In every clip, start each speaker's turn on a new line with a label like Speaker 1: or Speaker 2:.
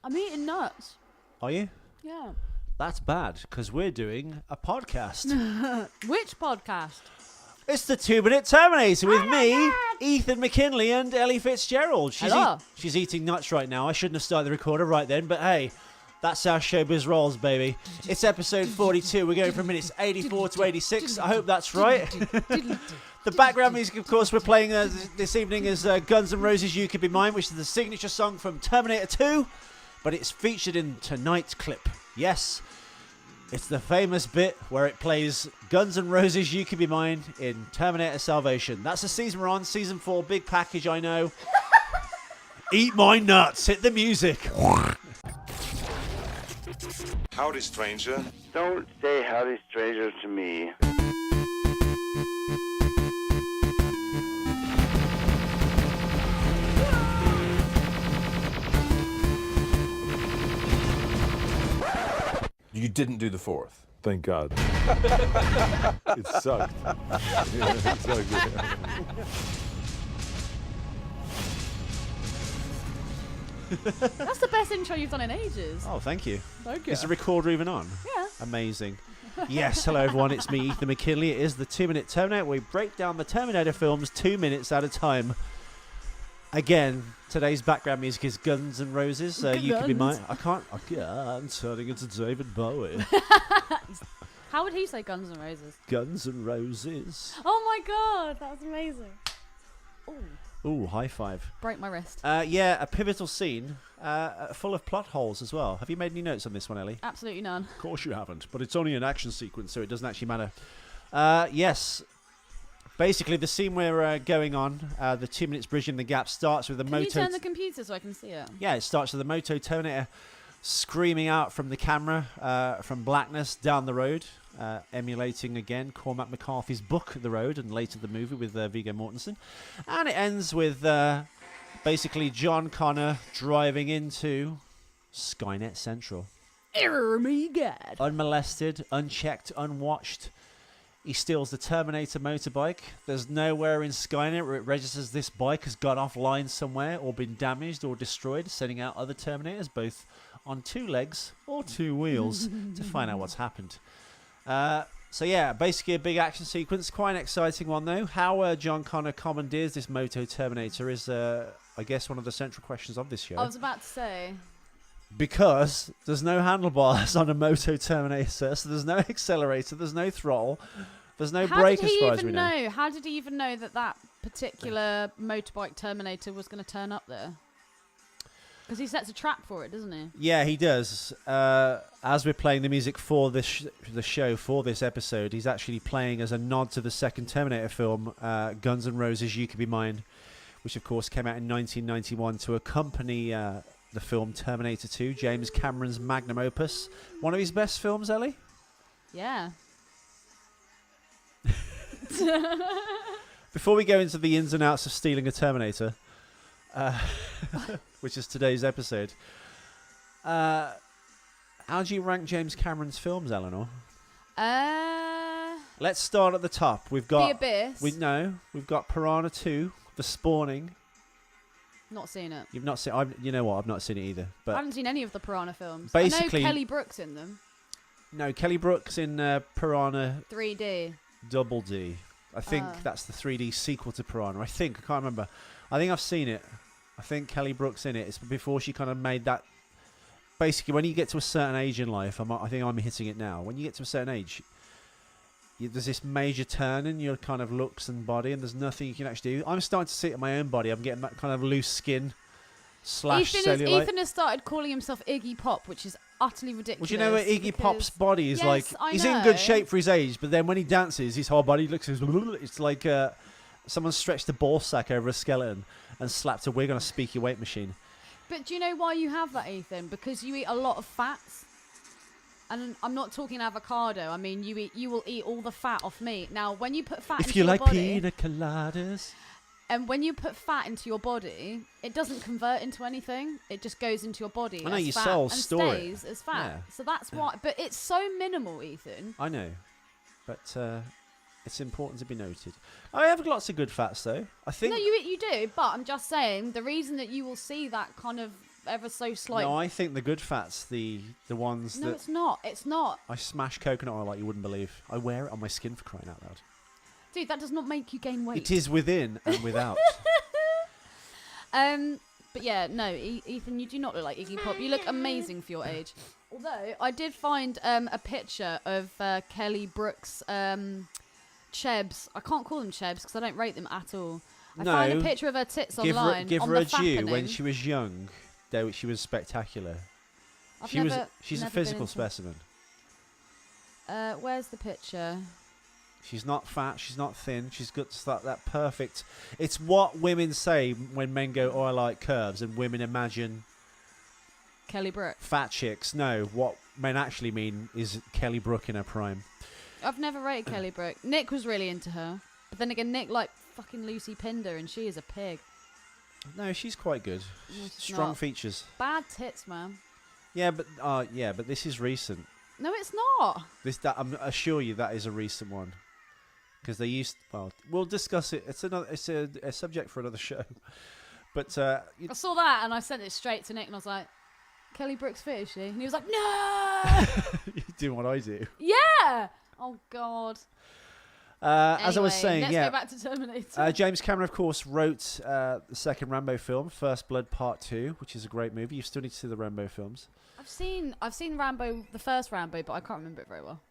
Speaker 1: I'm eating nuts.
Speaker 2: Are you?
Speaker 1: Yeah.
Speaker 2: That's bad, because we're doing a podcast.
Speaker 1: Which podcast?
Speaker 2: It's the 2-Minute Terminator with me, Ethan McKinley, and Ellie Fitzgerald. She's eating nuts right now. I shouldn't have started the recorder right then, but hey, that's how showbiz rolls, baby. It's episode 42. We're going from minutes 84 to 86. I hope that's right. The background music, of course, we're playing this evening is Guns N' Roses' You Could Be Mine, which is the signature song from Terminator 2, but it's featured in tonight's clip. Yes, it's the famous bit where it plays Guns N' Roses' You Could Be Mine in Terminator Salvation. That's the season we're on, season 4, big package, I know. Eat my nuts, hit the music.
Speaker 3: Howdy, stranger.
Speaker 4: Don't say howdy, stranger to me.
Speaker 3: You didn't do the fourth.
Speaker 5: Thank God. It sucked. It sucked.
Speaker 1: That's the best intro you've done in ages.
Speaker 2: Oh, thank you.
Speaker 1: Okay.
Speaker 2: Is the recorder even on?
Speaker 1: Yeah.
Speaker 2: Amazing. Yes, hello everyone, it's me, Ethan McKinley. It is the 2-Minute Terminator. We break down the Terminator films 2 minutes at a time. Again, today's background music is Guns N' Roses. You Could Be Mine. I can't, I'm turning into David Bowie.
Speaker 1: How would he say Guns N' Roses?
Speaker 2: Guns N' Roses.
Speaker 1: Oh my god, that was amazing.
Speaker 2: Ooh, high five.
Speaker 1: Break my wrist.
Speaker 2: Yeah, a pivotal scene full of plot holes as well. Have you made any notes on this one, Ellie?
Speaker 1: Absolutely none.
Speaker 2: Of course you haven't, but it's only an action sequence, so it doesn't actually matter. Yes. Basically, the scene we're going on, the 2 minutes bridging the gap, starts with a
Speaker 1: Can you turn the computer so I can see it?
Speaker 2: Yeah, it starts with the Moto-Terminator screaming out from the camera from blackness down the road, emulating again Cormac McCarthy's book, The Road, and later the movie with Viggo Mortensen. And it ends with basically John Connor driving into SkyNet Central.
Speaker 1: Error me God.
Speaker 2: Unmolested, unchecked, unwatched. He steals the Terminator motorbike. There's nowhere in Skynet where it registers this bike has got offline somewhere or been damaged or destroyed, sending out other Terminators, both on 2 legs or 2 wheels, to find out what's happened. So yeah, basically a big action sequence. Quite an exciting one, though. How John Connor commandeers this Moto-Terminator is, I guess, one of the central questions of this show.
Speaker 1: I was about to say.
Speaker 2: Because there's no handlebars on a Moto-Terminator, so there's no accelerator, there's no throttle, there's no brake as far as we know.
Speaker 1: How did he even know that particular motorbike Terminator was going to turn up there? Because he sets a trap for it, doesn't he?
Speaker 2: Yeah, he does. As we're playing the music for the show, for this episode, he's actually playing as a nod to the second Terminator film, Guns N' Roses' You Could Be Mine, which of course came out in 1991 to accompany the film Terminator 2, James Cameron's magnum opus. One of his best films, Ellie?
Speaker 1: Yeah.
Speaker 2: Before we go into the ins and outs of stealing a Terminator, which is today's episode, how do you rank James Cameron's films, Eleanor? Let's start at the top. We've got
Speaker 1: The Abyss.
Speaker 2: We've got Piranha 2, The Spawning.
Speaker 1: Not seen it.
Speaker 2: You've not seen? You know what? I've not seen it either. But
Speaker 1: I haven't seen any of the Piranha films.
Speaker 2: Basically,
Speaker 1: I know Kelly Brook's in them.
Speaker 2: No, Kelly Brook's in Piranha
Speaker 1: 3D.
Speaker 2: Double D. I think that's the 3D sequel to Piranha. I can't remember. I think I've seen it. I think Kelly Brook's in it. It's before she kind of made that. Basically, when you get to a certain age in life, I think I'm hitting it now. When you get to a certain age, there's this major turn in your kind of looks and body, and there's nothing you can actually do. I'm starting to see it in my own body. I'm getting that kind of loose skin / cellulite.
Speaker 1: Ethan has started calling himself Iggy Pop, which is utterly ridiculous.
Speaker 2: Well, do you know what Iggy Pop's body is like?
Speaker 1: I
Speaker 2: He's
Speaker 1: know.
Speaker 2: in good shape for his age, but then when he dances, his whole body looks it's like someone stretched a ball sack over a skeleton and slapped a wig on a speaky weight machine.
Speaker 1: But do you know why you have that, Ethan? Because you eat a lot of fats. And I'm not talking avocado. I mean, you will eat all the fat off meat. Now, when you put fat into your body...
Speaker 2: If you like pina coladas...
Speaker 1: And when you put fat into your body, it doesn't convert into anything. It just goes into your body
Speaker 2: I know,
Speaker 1: as
Speaker 2: your
Speaker 1: fat
Speaker 2: cells
Speaker 1: and
Speaker 2: store
Speaker 1: stays as fat.
Speaker 2: Yeah.
Speaker 1: So that's why... But it's so minimal, Ethan.
Speaker 2: I know. But it's important to be noted. I have lots of good fats, though. I think...
Speaker 1: No, you do. But I'm just saying, the reason that you will see that kind of ever so slight.
Speaker 2: No, I think the good fat's the ones
Speaker 1: No,
Speaker 2: that...
Speaker 1: it's not. It's not.
Speaker 2: I smash coconut oil like you wouldn't believe. I wear it on my skin for crying out loud.
Speaker 1: Dude, that does not make you gain weight.
Speaker 2: It is within and without.
Speaker 1: But yeah, no, Ethan, you do not look like Iggy Pop. You look amazing for your age. Although, I did find a picture of Kelly Brook's chebs. I can't call them chebs because I don't rate them at all. I found a picture of her tits online.
Speaker 2: Give
Speaker 1: on
Speaker 2: her
Speaker 1: the
Speaker 2: a due.
Speaker 1: fappening.
Speaker 2: When she was young, she was spectacular. She's a physical specimen.
Speaker 1: Where's the picture?
Speaker 2: She's not fat. She's not thin. She's got that perfect. It's what women say when men go, "Oh, I like curves," and women imagine
Speaker 1: Kelly Brook.
Speaker 2: Fat chicks. No, what men actually mean is Kelly Brook in her prime.
Speaker 1: I've never rated Kelly Brook. Nick was really into her, but then again, Nick liked fucking Lucy Pinder, and she is a pig.
Speaker 2: No, she's quite good.
Speaker 1: No, she's
Speaker 2: Strong
Speaker 1: not.
Speaker 2: features.
Speaker 1: Bad tits, man.
Speaker 2: Yeah, but this is recent.
Speaker 1: No, it's not.
Speaker 2: I assure you that is a recent one. Because they used. Well, we'll discuss it. It's a subject for another show. But
Speaker 1: I saw that and I sent it straight to Nick, and I was like, "Kelly Brook's fit, is she?" And he was like, "No."
Speaker 2: You're doing what I do.
Speaker 1: Yeah. Oh God.
Speaker 2: As I was saying,
Speaker 1: let's
Speaker 2: yeah.
Speaker 1: go back to Terminator.
Speaker 2: James Cameron, of course, wrote the second Rambo film, First Blood Part 2, which is a great movie. You still need to see the Rambo films.
Speaker 1: I've seen Rambo, the first Rambo, but I can't remember it very well.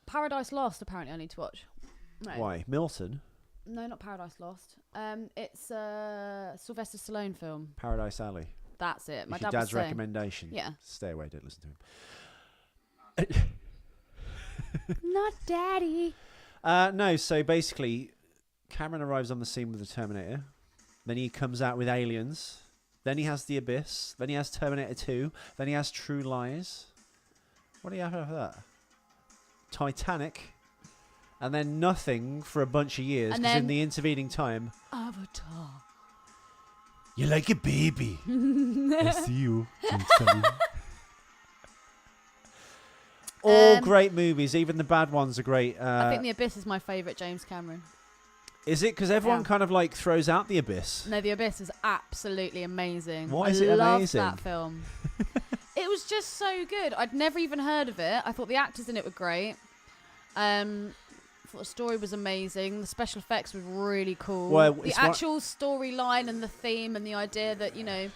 Speaker 1: Paradise Lost, apparently, I need to watch. No.
Speaker 2: Why? Milton?
Speaker 1: No, not Paradise Lost. It's a Sylvester Stallone film.
Speaker 2: Paradise Alley.
Speaker 1: That's it. My
Speaker 2: It's your
Speaker 1: dad was
Speaker 2: dad's
Speaker 1: saying.
Speaker 2: recommendation.
Speaker 1: Yeah.
Speaker 2: Stay away, don't listen to him.
Speaker 1: Not daddy.
Speaker 2: No, so basically, Cameron arrives on the scene with the Terminator. Then he comes out with Aliens. Then he has The Abyss. Then he has Terminator 2. Then he has True Lies. What do you have after that? Titanic. And then nothing for a bunch of years.
Speaker 1: And
Speaker 2: Because in
Speaker 1: then
Speaker 2: the intervening time...
Speaker 1: Avatar.
Speaker 2: You're like a baby. I see you. All great movies. Even the bad ones are great.
Speaker 1: I think The Abyss is my favourite James Cameron.
Speaker 2: Is it? Because everyone kind of like throws out The Abyss.
Speaker 1: No, The Abyss is absolutely amazing.
Speaker 2: Why is it amazing?
Speaker 1: I love that film. It was just so good. I'd never even heard of it. I thought the actors in it were great. I thought the story was amazing. The special effects were really cool.
Speaker 2: Well,
Speaker 1: the actual storyline and the theme and the idea that, you know,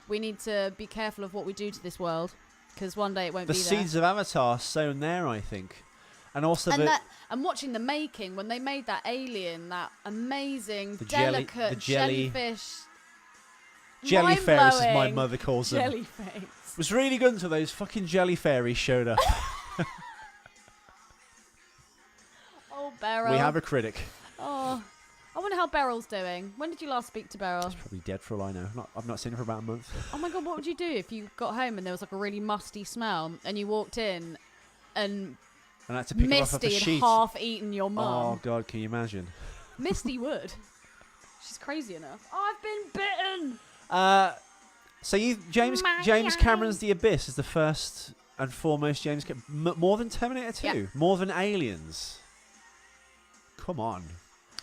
Speaker 1: we need to be careful of what we do to this world because one day it won't be there.
Speaker 2: The seeds of Avatar sown there, I think. And also
Speaker 1: and watching the making, when they made that alien, that amazing, delicate jellyfish.
Speaker 2: Jellyfairies, as my mother calls them.
Speaker 1: Jellyface.
Speaker 2: It was really good until those fucking jellyfairies showed up.
Speaker 1: Oh, Beryl.
Speaker 2: We have a critic.
Speaker 1: Oh, I wonder how Beryl's doing. When did you last speak to Beryl?
Speaker 2: He's probably dead for all I know. I've not seen him for about a month.
Speaker 1: Oh my God, what would you do if you got home and there was like a really musty smell and you walked in and
Speaker 2: And I had to pick her off of the
Speaker 1: Misty
Speaker 2: sheet.
Speaker 1: had half-eaten your mum?
Speaker 2: Oh, God, can you imagine?
Speaker 1: Misty would. She's crazy enough. I've been bitten.
Speaker 2: So James Cameron's The Abyss is the first and foremost James more than Terminator 2,
Speaker 1: Yeah.
Speaker 2: more than Aliens. Come on.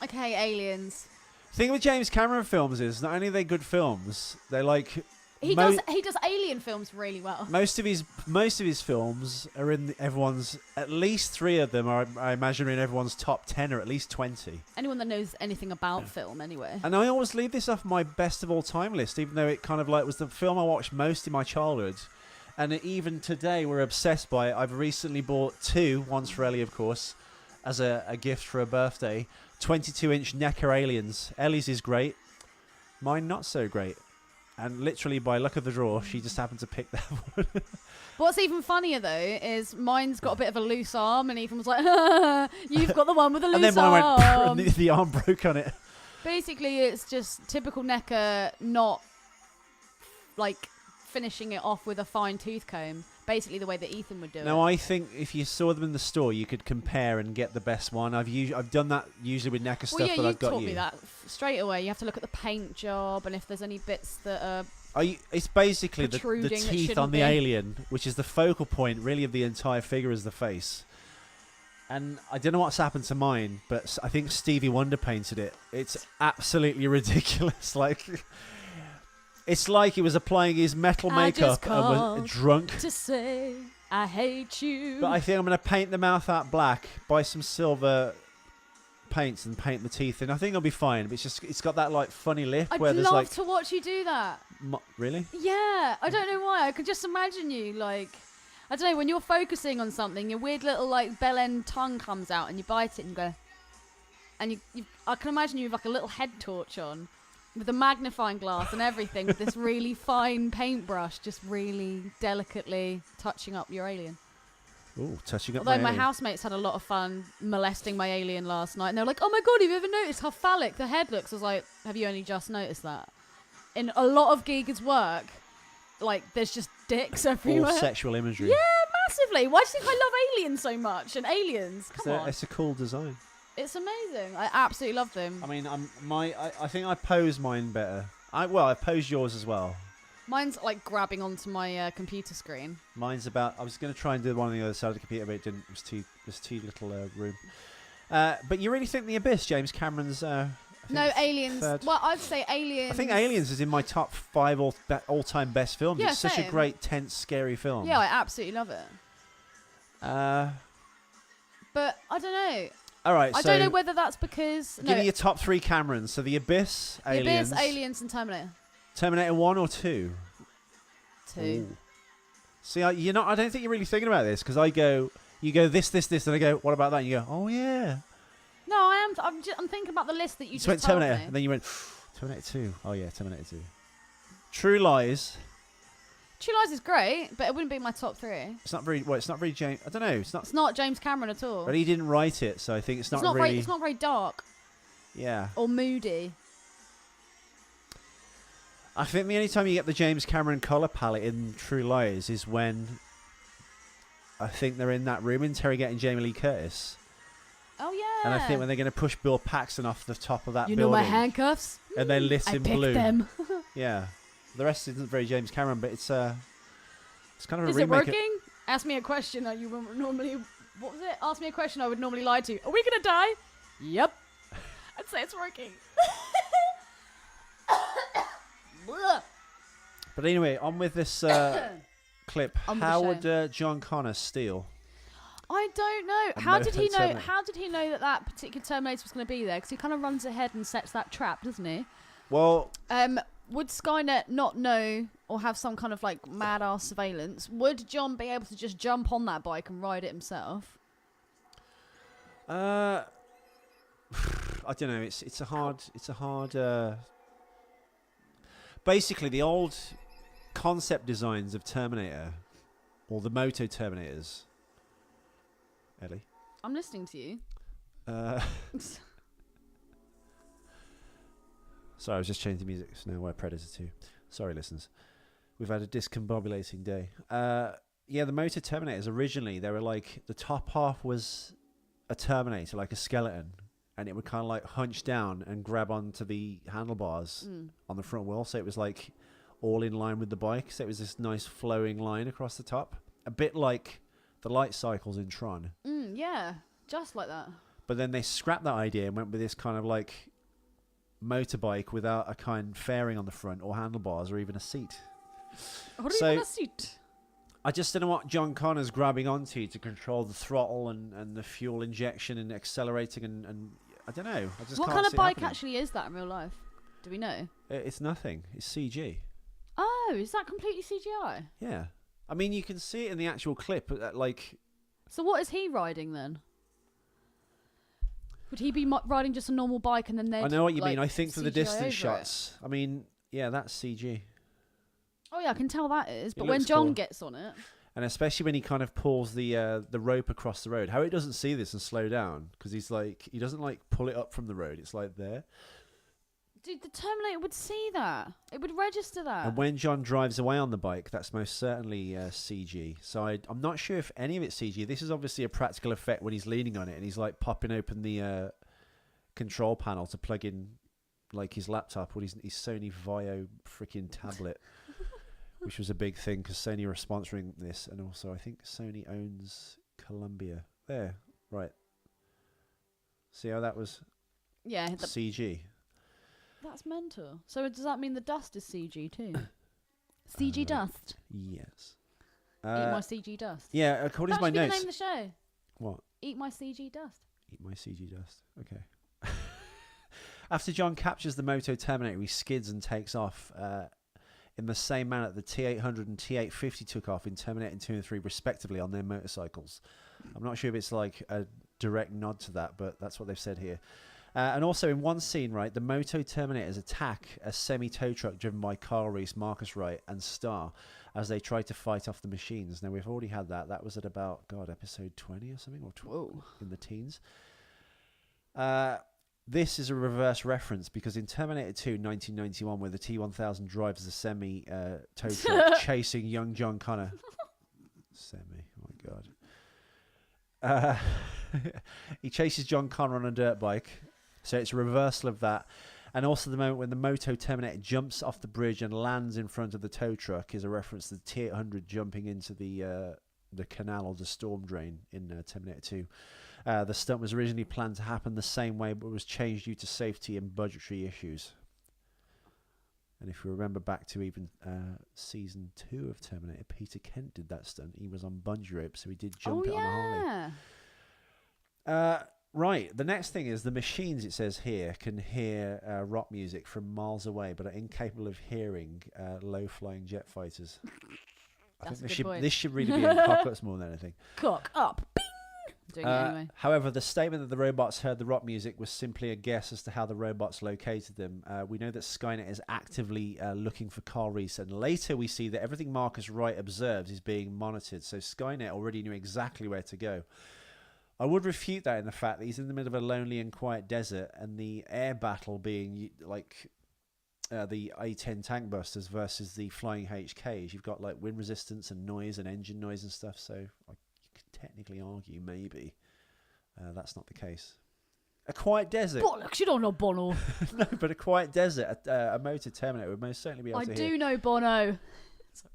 Speaker 1: Okay, Aliens.
Speaker 2: The thing with James Cameron films is not only are they good films, they're like
Speaker 1: He does alien films really well.
Speaker 2: most of his films are in everyone's. At least 3 of them are, I imagine, in everyone's top 10 or at least 20.
Speaker 1: Anyone that knows anything about film, anyway.
Speaker 2: And I always leave this off my best of all time list, even though it kind of like was the film I watched most in my childhood. And even today, we're obsessed by it. I've recently bought 2, one's for Ellie, of course, as a gift for her birthday. 22-inch NECA Aliens. Ellie's is great. Mine not so great. And literally by luck of the draw, she just happened to pick that one.
Speaker 1: What's even funnier, though, is mine's got a bit of a loose arm, and Ethan was like, you've got the one with a loose arm.
Speaker 2: And then mine went, and the arm broke on it.
Speaker 1: Basically, it's just typical NECA not, like, finishing it off with a fine tooth comb. Basically the way that Ethan would do it.
Speaker 2: Now, I think if you saw them in the store, you could compare and get the best one. I've done that usually with NECA stuff that I've got
Speaker 1: you taught me that straight away. You have to look at the paint job and if there's any bits that are...
Speaker 2: It's basically the
Speaker 1: protruding that
Speaker 2: teeth
Speaker 1: shouldn't
Speaker 2: on the
Speaker 1: be.
Speaker 2: alien, which is the focal point, really, of the entire figure is the face. And I don't know what's happened to mine, but I think Stevie Wonder painted it. It's absolutely ridiculous. Like, It's like he was applying his metal
Speaker 1: I just
Speaker 2: makeup and was
Speaker 1: called
Speaker 2: drunk.
Speaker 1: to say I hate you.
Speaker 2: But I think I'm going to paint the mouth out black, buy some silver paints and paint the teeth in. I think it'll be fine. But it's got that like funny lip
Speaker 1: I'd
Speaker 2: where there's
Speaker 1: love
Speaker 2: like
Speaker 1: to watch you do that.
Speaker 2: Really?
Speaker 1: Yeah, I don't know why. I could just imagine you like, I don't know, when you're focusing on something, your weird little like bell end tongue comes out and you bite it and go, and I can imagine you with like a little head torch on, with a magnifying glass and everything, with this really fine paintbrush, just really delicately touching up your alien.
Speaker 2: Ooh, touching up
Speaker 1: Although
Speaker 2: my
Speaker 1: my
Speaker 2: alien.
Speaker 1: housemates had a lot of fun molesting my alien last night, and they were like, "Oh my god, have you ever noticed how phallic the head looks?" I was like, "Have you only just noticed that?" In a lot of Giga's work, like there's just dicks everywhere.
Speaker 2: All sexual imagery.
Speaker 1: Yeah, massively. Why do you think I love aliens so much? And aliens, come on,
Speaker 2: It's a cool design.
Speaker 1: it's amazing. I absolutely love them.
Speaker 2: I mean, I think I pose mine better. I posed yours as well.
Speaker 1: Mine's like grabbing onto my computer screen.
Speaker 2: Mine's about. I was going to try and do one on the other side of the computer, but it didn't. There's too little room. But you really think the Abyss, James Cameron's?
Speaker 1: No, Aliens.
Speaker 2: third.
Speaker 1: Well, I'd say Aliens.
Speaker 2: I think Aliens is in my top 5 all-time best films.
Speaker 1: Yeah,
Speaker 2: it's such a
Speaker 1: same.
Speaker 2: great, tense, scary film.
Speaker 1: Yeah, I absolutely love it. But I don't know.
Speaker 2: All right,
Speaker 1: I don't know whether that's because
Speaker 2: give me your top 3 Camerons. So the Abyss,
Speaker 1: The
Speaker 2: Aliens,
Speaker 1: Abyss, Aliens, and Terminator.
Speaker 2: Terminator 1 or 2.
Speaker 1: 2.
Speaker 2: Ooh. See, you're not. I don't think you're really thinking about this because you go this, and I go, what about that? And you go, oh yeah.
Speaker 1: No, I am. I'm thinking about the list that you
Speaker 2: You
Speaker 1: just
Speaker 2: went
Speaker 1: told
Speaker 2: Terminator,
Speaker 1: me.
Speaker 2: and then you went Terminator 2. Oh yeah, Terminator 2. True Lies.
Speaker 1: True Lies is great, but it wouldn't be my top 3.
Speaker 2: It's not very. Well, it's not very James. I don't know. It's not.
Speaker 1: It's not James Cameron at all.
Speaker 2: But he didn't write it, so I think it's not really.
Speaker 1: very. It's not very dark
Speaker 2: Yeah.
Speaker 1: or moody.
Speaker 2: I think the only time you get the James Cameron color palette in True Lies is when I think they're in that room interrogating Jamie Lee Curtis.
Speaker 1: Oh yeah.
Speaker 2: And I think when they're going to push Bill Paxton off the top of that
Speaker 1: you
Speaker 2: building.
Speaker 1: know my handcuffs.
Speaker 2: And then lit
Speaker 1: I
Speaker 2: in
Speaker 1: picked
Speaker 2: blue.
Speaker 1: them.
Speaker 2: Yeah. The rest isn't very James Cameron, but it's kind of a
Speaker 1: Is it
Speaker 2: remake.
Speaker 1: working? Ask me a question. You would normally. What was it? Ask me a question. I would normally lie to. Are we gonna die? Yep. I'd say it's working.
Speaker 2: But anyway, on with this clip.
Speaker 1: On with the
Speaker 2: How
Speaker 1: show.
Speaker 2: would John Connor steal?
Speaker 1: I don't know.
Speaker 2: A
Speaker 1: How did he know?
Speaker 2: Moto-Terminator.
Speaker 1: How did he know that particular Terminator was going to be there? Because he kind of runs ahead and sets that trap, doesn't he?
Speaker 2: Well,
Speaker 1: Would SkyNet not know or have some kind of like mad ass surveillance? Would John be able to just jump on that bike and ride it himself?
Speaker 2: I don't know. It's a hard. Basically, the old concept designs of Terminator, or the Moto-Terminators. Ellie.
Speaker 1: I'm listening to you.
Speaker 2: Sorry, I was just changing music. So now we're Predator 2. Sorry, listeners. We've had a discombobulating day. Yeah, the Moto-Terminators, originally, they were like, the top half was a Terminator, like a skeleton, and it would kind of like hunch down and grab onto the handlebars on the front wheel. So it was like all in line with the bike. So it was this nice flowing line across the top. A bit like the light cycles in Tron.
Speaker 1: Yeah, just like that.
Speaker 2: But then they scrapped that idea and went with this kind of like motorbike without a kind fairing on the front or handlebars or even a seat.
Speaker 1: Or
Speaker 2: So-
Speaker 1: even a seat.
Speaker 2: I just don't know what John Connor's grabbing onto to control the throttle and the fuel injection and accelerating and I don't know. I just
Speaker 1: What
Speaker 2: can't
Speaker 1: kind of
Speaker 2: see it
Speaker 1: bike
Speaker 2: happening.
Speaker 1: actually is that in real life? Do we know?
Speaker 2: It's nothing. It's CG.
Speaker 1: Oh, is that completely CGI?
Speaker 2: Yeah. I mean, you can see it in the actual clip. Like,
Speaker 1: So what is he riding then? Would he be riding just a normal bike and then they'd
Speaker 2: I know what you mean.
Speaker 1: like,
Speaker 2: I think for the
Speaker 1: CGI
Speaker 2: distance
Speaker 1: over it?
Speaker 2: shots. I mean, yeah, that's CG.
Speaker 1: Oh yeah, I can tell that is.
Speaker 2: It
Speaker 1: But when
Speaker 2: looks
Speaker 1: John
Speaker 2: cool.
Speaker 1: gets on it,
Speaker 2: And especially when he kind of pulls the rope across the road. How it doesn't see this and slow down because he doesn't like pull it up from the road. It's like there.
Speaker 1: dude, the Terminator would see that. It would register that.
Speaker 2: And when John drives away on the bike, that's most certainly CG. So I'm not sure if any of it's CG. This is obviously a practical effect when he's leaning on it and he's like popping open the control panel to plug in like his laptop or his Sony Vaio freaking tablet, which was a big thing because Sony were sponsoring this, and also I think Sony owns Columbia. There, right. See how that was
Speaker 1: yeah,
Speaker 2: CG.
Speaker 1: That's mental. So does that mean the dust is CG too? CG Dust.
Speaker 2: Yes.
Speaker 1: Eat My CG Dust.
Speaker 2: Yeah, according to my
Speaker 1: That should be the
Speaker 2: notes.
Speaker 1: name of the show.
Speaker 2: What?
Speaker 1: Eat My CG Dust.
Speaker 2: Eat My CG Dust. Okay. After John captures the Moto-Terminator, he skids and takes off in the same manner that the T800 and T850 took off in Terminator 2 and 3, respectively, on their motorcycles. I'm not sure if it's like a direct nod to that, but that's what they've said here. And also in one scene, right, the Moto-Terminators attack a semi-tow truck driven by Kyle Reese, Marcus Wright and Star as they try to fight off the machines. Now, we've already had that. That was at about, God, episode 20 or something, or in the teens. This is a reverse reference because in Terminator 2, 1991, where the T-1000 drives the semi-tow truck chasing young John Connor. Oh my God. He chases John Connor on a dirt bike. So it's a reversal of that. And also the moment when the Moto-Terminator jumps off the bridge and lands in front of the tow truck is a reference to the T-800 jumping into the canal or the storm drain in Terminator 2. The stunt was originally planned to happen the same way, but was changed due to safety and budgetary issues. And if you remember back to even season 2 of Terminator, Peter Kent did that stunt. He was on bungee rope, so he did jump it on a Harley. Right, the next thing is the machines, it says here, can hear rock music from miles away, but are incapable of hearing low-flying jet fighters. I think this should really be in cock-ups more than anything.
Speaker 1: Cock up. Bing! Doing it anyway.
Speaker 2: However, the statement that the robots heard the rock music was simply a guess as to how the robots located them. We know that SkyNet is actively looking for Kyle Reese, and later we see that everything Marcus Wright observes is being monitored, so SkyNet already knew exactly where to go. I would refute that in the fact that he's in the middle of a lonely and quiet desert, and the air battle being like the A-10 tank busters versus the flying HKs. You've got like wind resistance and noise and engine noise and stuff, so you could technically argue maybe that's not the case. A quiet desert.
Speaker 1: Bollocks, you don't know Bono.
Speaker 2: No, but a quiet desert, a Moto-Terminator would most certainly be able to hear.
Speaker 1: I do know Bono. Sorry.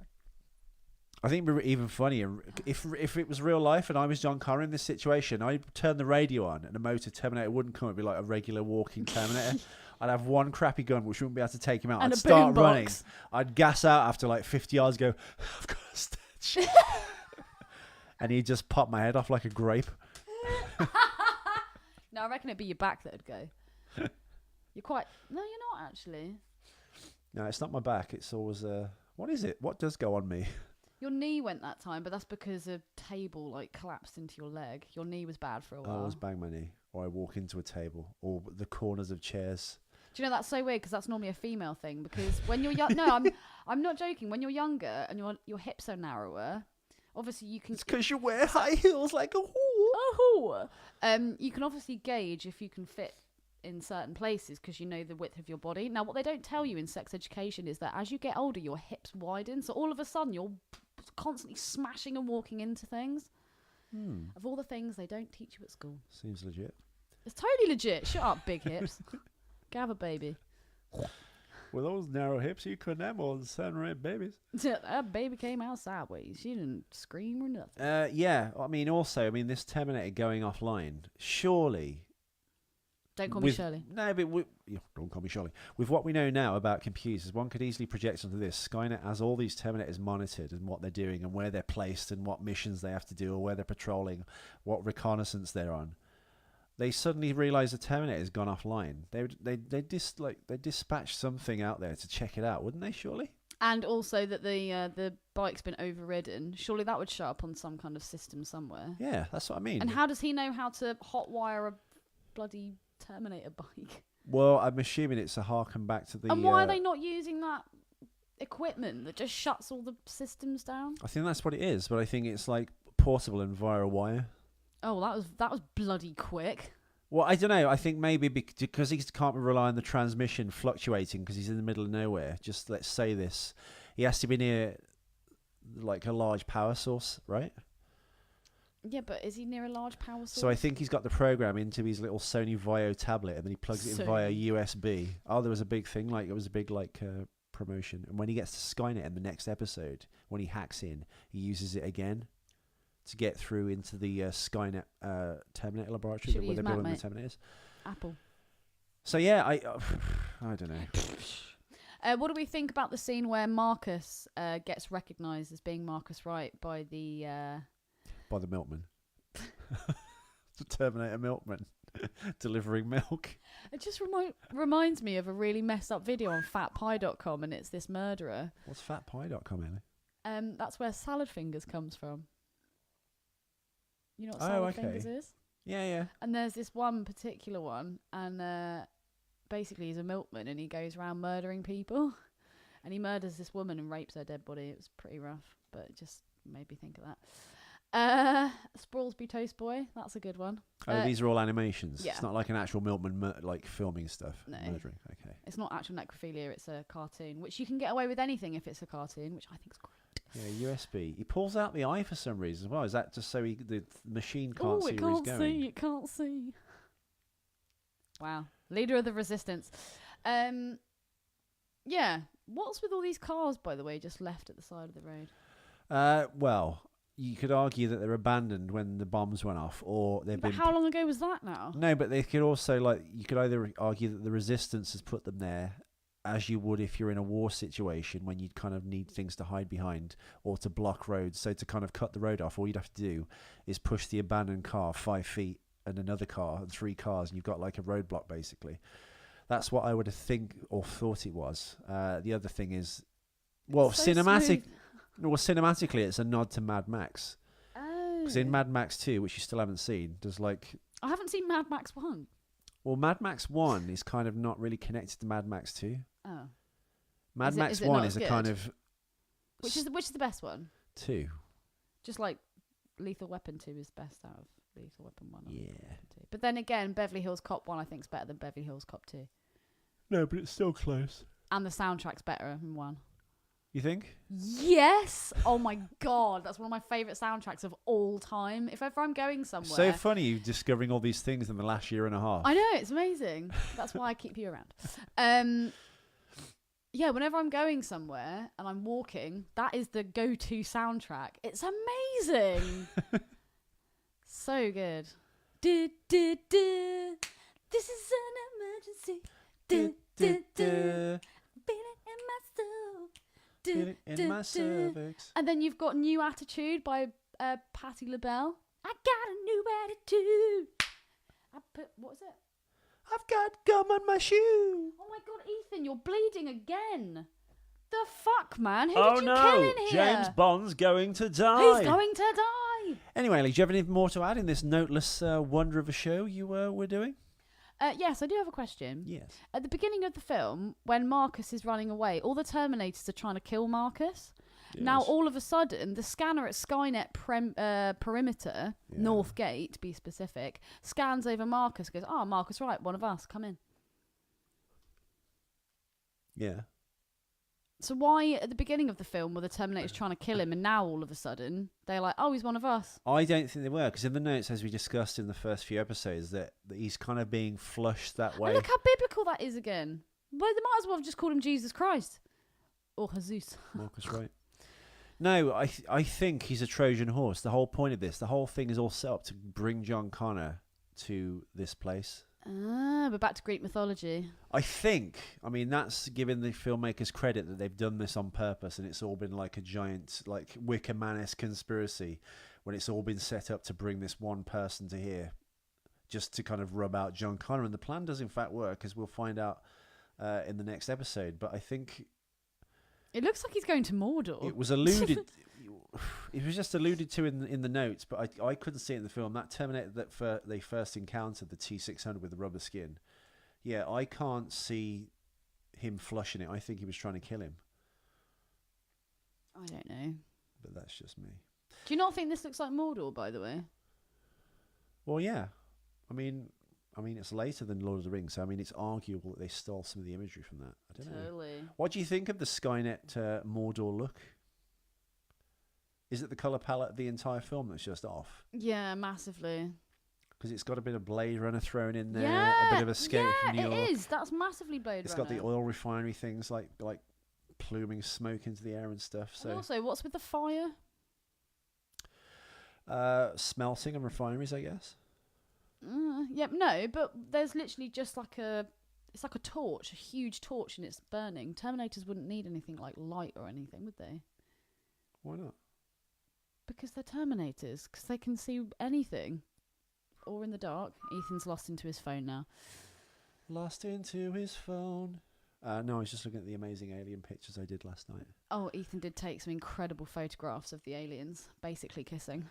Speaker 2: I think it'd be even funnier if it was real life and I was John Connor in this situation. I'd turn the radio on and a Moto-Terminator wouldn't come. It'd be like a regular walking Terminator. I'd have one crappy gun which wouldn't be able to take him out.
Speaker 1: And
Speaker 2: I'd
Speaker 1: a
Speaker 2: start
Speaker 1: boom
Speaker 2: running.
Speaker 1: box.
Speaker 2: I'd gas out after like 50 yards. Go, I've got a stitch, and he'd just pop my head off like a grape.
Speaker 1: No, I reckon it'd be your back that'd go. You're quite. No, you're not actually.
Speaker 2: No, it's not my back. It's always what is it? What does go on me?
Speaker 1: Your knee went that time, but that's because a table like collapsed into your leg. Your knee was bad for a
Speaker 2: I
Speaker 1: while.
Speaker 2: always bang my knee, or I walk into a table, or the corners of chairs.
Speaker 1: Do you know that's so weird? Because that's normally a female thing. Because when you're young, no, I'm not joking. When you're younger and your hips are narrower, obviously you can.
Speaker 2: It's because you wear high heels like a whore.
Speaker 1: Oh, you can obviously gauge if you can fit in certain places because you know the width of your body. Now, what they don't tell you in sex education is that as you get older, your hips widen. So all of a sudden, you're constantly smashing and walking into things. Of all the things they don't teach you at school.
Speaker 2: Seems legit.
Speaker 1: It's totally legit. Shut up, big hips. Go have a baby.
Speaker 2: With those narrow hips, you couldn't have more than 7 or 8 babies.
Speaker 1: That baby came out sideways. She didn't scream or nothing.
Speaker 2: Yeah, I mean, this Terminator going offline, surely...
Speaker 1: Don't call me Shirley.
Speaker 2: No, but don't call me Shirley. With what we know now about computers, one could easily project onto this. Skynet has all these Terminators monitored and what they're doing and where they're placed and what missions they have to do or where they're patrolling, what reconnaissance they're on. They suddenly realise the Terminator's gone offline. They dispatch something out there to check it out, wouldn't they? Surely.
Speaker 1: And also that the bike's been overridden. Surely that would show up on some kind of system somewhere.
Speaker 2: Yeah, that's what I mean.
Speaker 1: And how does he know how to hotwire a bloody Terminator bike?
Speaker 2: Well, I'm assuming it's a harken back to the...
Speaker 1: And why are they not using that equipment that just shuts all the systems down?
Speaker 2: I think that's what it is, but I think it's like portable and via a wire.
Speaker 1: Oh, that was bloody quick.
Speaker 2: Well, I don't know. I think maybe because he can't rely on the transmission fluctuating because he's in the middle of nowhere. Just let's say this. He has to be near like a large power source, right?
Speaker 1: Yeah, but is he near a large power source?
Speaker 2: So I think he's got the program into his little Sony Vaio tablet and then he plugs it in via USB. Oh, there was a big thing. Like it was a big promotion. And when he gets to Skynet in the next episode, when he hacks in, he uses it again to get through into the Skynet Terminator laboratory where they're building the Terminators.
Speaker 1: Apple.
Speaker 2: So yeah, I don't know.
Speaker 1: What do we think about the scene where Marcus gets recognised as being Marcus Wright by the
Speaker 2: milkman? The Terminator milkman delivering milk.
Speaker 1: It just reminds me of a really messed up video on fatpie.com, and it's this murderer.
Speaker 2: What's fatpie.com, Ellie?
Speaker 1: That's where Salad Fingers comes from. You know what
Speaker 2: Oh,
Speaker 1: Salad
Speaker 2: okay.
Speaker 1: Fingers is?
Speaker 2: Yeah.
Speaker 1: And there's this one particular one, and basically he's a milkman, and he goes around murdering people. And he murders this woman and rapes her dead body. It was pretty rough, but it just made me think of that. Sprawlsby Toast Boy, that's a good one.
Speaker 2: Oh, these are all animations.
Speaker 1: Yeah.
Speaker 2: It's not like an actual milkman like filming stuff.
Speaker 1: No.
Speaker 2: Murdering. Okay.
Speaker 1: It's not actual necrophilia, it's a cartoon, which you can get away with anything if it's a cartoon, which I think is great.
Speaker 2: Yeah, USB. He pulls out the eye for some reason as well. Is that just so the machine can't see where he's going?
Speaker 1: It can't see. Wow. Leader of the resistance. Yeah. What's with all these cars, by the way, just left at the side of the road?
Speaker 2: Well, you could argue that they're abandoned when the bombs went off, or they've
Speaker 1: But
Speaker 2: been...
Speaker 1: how long ago was that now?
Speaker 2: No, but they could also, you could either argue that the resistance has put them there, as you would if you're in a war situation when you'd kind of need things to hide behind or to block roads. So to kind of cut the road off, all you'd have to do is push the abandoned car 5 feet and another car and 3 cars, and you've got like a roadblock basically. That's what I would have thought it was. The other thing is, cinematically, it's a nod to Mad Max.
Speaker 1: Oh.
Speaker 2: Because in Mad Max 2, which you still haven't seen, there's
Speaker 1: I haven't seen Mad Max 1.
Speaker 2: Well, Mad Max 1 is kind of not really connected to Mad Max 2.
Speaker 1: Oh.
Speaker 2: Mad Max 1 is a kind of...
Speaker 1: Which is the best one?
Speaker 2: 2.
Speaker 1: Just like Lethal Weapon 2 is best out of Lethal Weapon 1.
Speaker 2: Yeah.
Speaker 1: Weapon 2. But then again, Beverly Hills Cop 1 I think is better than Beverly Hills Cop 2.
Speaker 2: No, but it's still close.
Speaker 1: And the soundtrack's better than 1.
Speaker 2: You think?
Speaker 1: Yes! Oh my god, that's one of my favourite soundtracks of all time. If ever I'm going somewhere...
Speaker 2: So funny you discovering all these things in the last year and a half.
Speaker 1: I know, it's amazing. That's why I keep you around. Yeah, whenever I'm going somewhere and I'm walking, that is the go-to soundtrack. It's amazing. So good. This is an emergency.
Speaker 2: Feel it in my cervix.
Speaker 1: And then you've got New Attitude by Patti LaBelle. I got a new attitude. What is it?
Speaker 2: I've got gum on my shoe.
Speaker 1: Oh my god, Ethan, you're bleeding again. The fuck, man? Who did you kill in here?
Speaker 2: James Bond's going to die.
Speaker 1: He's going to die.
Speaker 2: Anyway, Lee, do you have anything more to add in this noteless wonder of a show you were doing?
Speaker 1: Yes, I do have a question.
Speaker 2: Yes.
Speaker 1: At the beginning of the film, when Marcus is running away, all the Terminators are trying to kill Marcus.
Speaker 2: Yes.
Speaker 1: Now, all of a sudden, the scanner at SkyNet perimeter, North Gate, to be specific, scans over Marcus, goes, Marcus Wright, one of us, come in.
Speaker 2: Yeah.
Speaker 1: So why, at the beginning of the film, were the Terminators trying to kill him, and now, all of a sudden, they're like, he's one of us?
Speaker 2: I don't think they were, because in the notes, as we discussed in the first few episodes, that he's kind of being flushed that way.
Speaker 1: And look how biblical that is again. Well, they might as well have just called him Jesus Christ. Or Jesus.
Speaker 2: Marcus Wright. No, I think he's a Trojan horse. The whole point of this, the whole thing is all set up to bring John Connor to this place.
Speaker 1: We're back to Greek mythology.
Speaker 2: I mean, that's giving the filmmakers credit that they've done this on purpose, and it's all been like a giant, like Wicker Man-esque conspiracy, when it's all been set up to bring this one person to here, just to kind of rub out John Connor. And the plan does in fact work, as we'll find out in the next episode. But I think
Speaker 1: it looks like he's going to Mordor.
Speaker 2: it was alluded. It was just alluded to in the notes, but I couldn't see it in the film. That Terminator that they first encountered, the T-600 with the rubber skin. Yeah, I can't see him flushing it. I think he was trying to kill him.
Speaker 1: I don't know.
Speaker 2: But that's just me.
Speaker 1: Do you not think this looks like Mordor, by the way?
Speaker 2: Well, yeah. I mean, it's later than Lord of the Rings, so I mean, it's arguable that they stole some of the imagery from that. I don't know.
Speaker 1: Totally.
Speaker 2: What do you think of the Skynet Mordor look? Is it the colour palette of the entire film that's just off?
Speaker 1: Yeah, massively.
Speaker 2: Because it's got a bit of Blade Runner thrown in there,
Speaker 1: Yeah,
Speaker 2: a bit of Escape from New York.
Speaker 1: it is. That's massively Blade
Speaker 2: It's
Speaker 1: Runner.
Speaker 2: got the oil refinery things like pluming smoke into the air and stuff. So
Speaker 1: And also, what's with the fire?
Speaker 2: smelting and refineries, I guess.
Speaker 1: No, but there's literally just like It's like a torch, a huge torch, and it's burning. Terminators wouldn't need anything like light or anything, would they?
Speaker 2: Why not?
Speaker 1: Because they're Terminators. Because they can see anything. Or in the dark. Ethan's lost into his phone now.
Speaker 2: Lost into his phone. No, I was just looking at the amazing alien pictures I did last night.
Speaker 1: Oh, Ethan did take some incredible photographs of the aliens, basically kissing.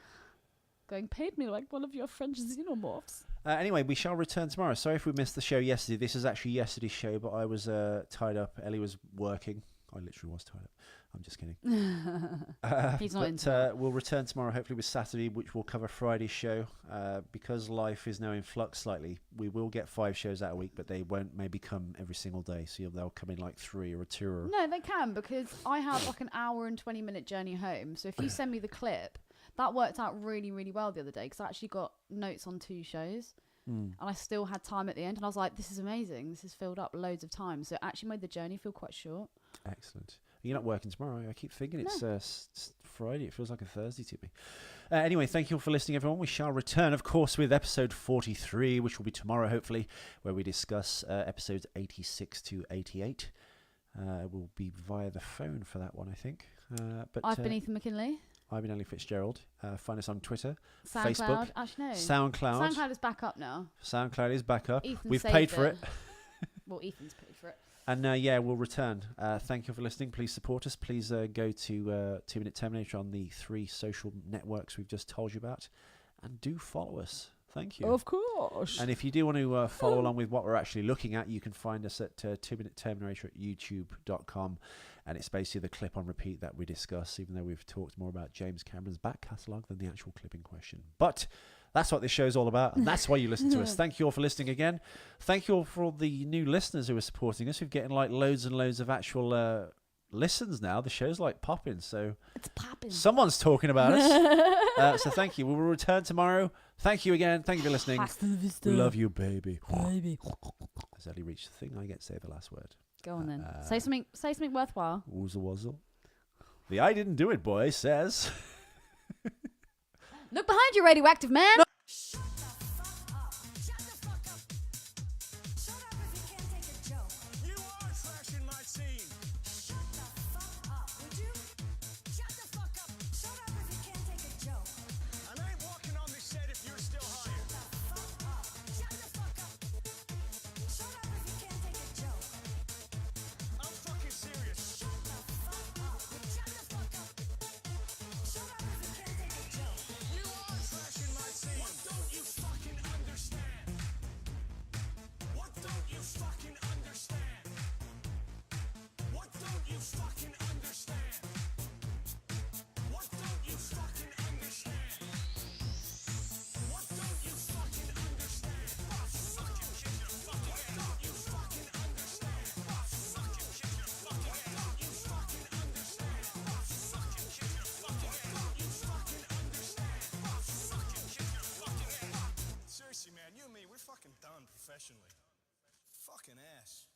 Speaker 1: Going, paid me like one of your French xenomorphs.
Speaker 2: Anyway, we shall return tomorrow. Sorry if we missed the show yesterday. This is actually yesterday's show, but I was tied up. Ellie was working. I literally was tied up. I'm just kidding.
Speaker 1: He's not into
Speaker 2: we'll return tomorrow, hopefully with Saturday, which will cover Friday's show. Because life is now in flux slightly, we will get 5 shows out a week, but they won't maybe come every single day. So they'll come in like 3 or 2. Or
Speaker 1: No, they can, because I have like an hour and 20-minute journey home. So if you send me the clip, that worked out really, really well the other day, because I actually got notes on 2 shows. And I still had time at the end, and I was like, this is amazing. This has filled up loads of time. So it actually made the journey feel quite short.
Speaker 2: Excellent. You're not working tomorrow. I keep thinking it's Friday. It feels like a Thursday to me. Anyway, thank you all for listening, everyone. We shall return, of course, with episode 43, which will be tomorrow, hopefully, where we discuss episodes 86 to 88. We'll be via the phone for that one, I think. But
Speaker 1: I've been Ethan McKinley.
Speaker 2: I've been Ellie Fitzgerald. Find us on Twitter,
Speaker 1: SoundCloud.
Speaker 2: Facebook,
Speaker 1: Actually, no.
Speaker 2: SoundCloud.
Speaker 1: SoundCloud is back up now.
Speaker 2: SoundCloud is back up.
Speaker 1: Ethan
Speaker 2: We've
Speaker 1: saved
Speaker 2: paid for it.
Speaker 1: Well, Ethan's paid for it.
Speaker 2: And we'll return. Thank you for listening. Please support us. Please go to 2 Minute Terminator on the 3 social networks we've just told you about. And do follow us. Thank you.
Speaker 1: Of course.
Speaker 2: And if you do want to follow along with what we're actually looking at, you can find us at 2 Minute Terminator at youtube.com. And it's basically the clip on repeat that we discuss, even though we've talked more about James Cameron's back catalogue than the actual clip in question. But that's what this show's all about, and that's why you listen to us. Thank you all for listening again. Thank you all for all the new listeners who are supporting us. We're getting like loads and loads of actual listens now. The show's like popping, so
Speaker 1: it's popping.
Speaker 2: Someone's talking about us. So thank you. We will return tomorrow. Thank you again. Thank you for listening. We love you, baby.
Speaker 1: Baby.
Speaker 2: As Ellie reached the thing, I get to say the last word.
Speaker 1: Go on then. Say something worthwhile.
Speaker 2: Woozle wuzzle. The I didn't do it boy says.
Speaker 1: Look behind you, radioactive man.
Speaker 2: No.
Speaker 6: Shut the fuck up. Shut the fuck up. Shut up if you can't take a joke.
Speaker 7: You are trashing my scene.
Speaker 6: Shut the fuck up, would you? Shut the fuck up. Shut up if you can't take a joke.
Speaker 7: And I ain't walking on this set if you're still hired.
Speaker 6: Shut the fuck up. Shut the fuck up. Shut up if you can't take a joke.
Speaker 7: I'm fucking serious.
Speaker 6: Shut the fuck up. Shut the fuck up. Shut up if you can't take a joke.
Speaker 7: You are trashing my scene. What don't you fucking understand? What don't you fucking understand? What don't you fucking understand? What don't you fucking understand? What don't you fucking understand? Fuck you, shit, you fucking what don't you fucking understand? Fuck you, shit, you fucking what don't you fucking understand? Fuck you, shit, you fucking what don't you fucking understand? Fuck you, shit, you fucking Seriously, man, you and me, we're fucking done professionally. Fucking ass.